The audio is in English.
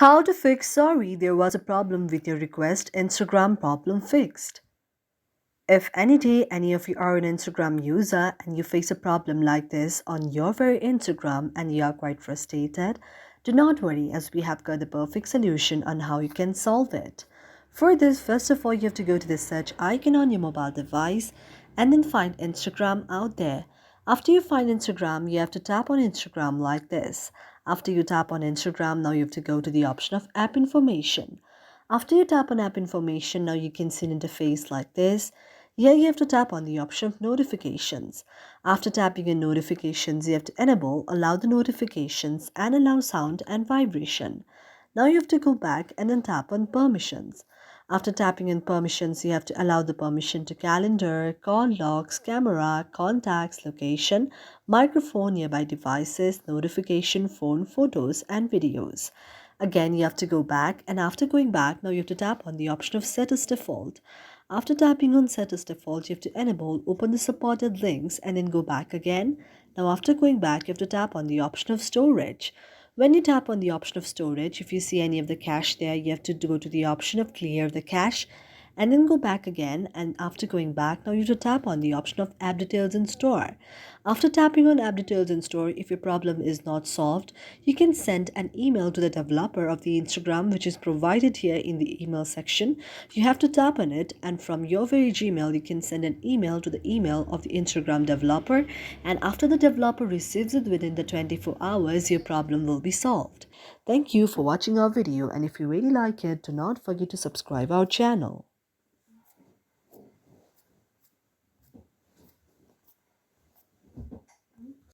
How to fix sorry there was a problem with your request Instagram problem fixed. If any day any of you are an Instagram user and you face a problem like this on your very Instagram and you are quite frustrated, do not worry as we have got the perfect solution on how you can solve it. For this, first of all, you have to go to the search icon on your mobile device and then find Instagram out there. After you find Instagram, you have to tap on Instagram like this. After you tap on Instagram, now you have to go to the option of app information. After you tap on app information, now you can see an interface like this. Here you have to tap on the option of notifications. After tapping on notifications, you have to enable allow the notifications and allow sound and vibration. Now you have to go back and then tap on permissions. After tapping on permissions, you have to allow the permission to calendar, call logs, camera, contacts, location, microphone, nearby devices, notification, phone, photos, and videos. Again, you have to go back, and after going back, now you have to tap on the option of set as default. After tapping on set as default, you have to enable open the supported links and then go back again. Now, after going back, you have to tap on the option of storage. When you tap on the option of storage, if you see any of the cache there, you have to go to the option of clear the cache and then go back again. And after going back, now you have to tap on the option of app details and store. After tapping on app details and store, if your problem is not solved, you can send an email to the developer of the Instagram, which is provided here in the email section. You have to tap on it, and from your very Gmail, you can send an email to the email of the Instagram developer. And after the developer receives it within the 24 hours, your problem will be solved. Thank you for watching our video, and if you really like it, do not forget to subscribe our channel.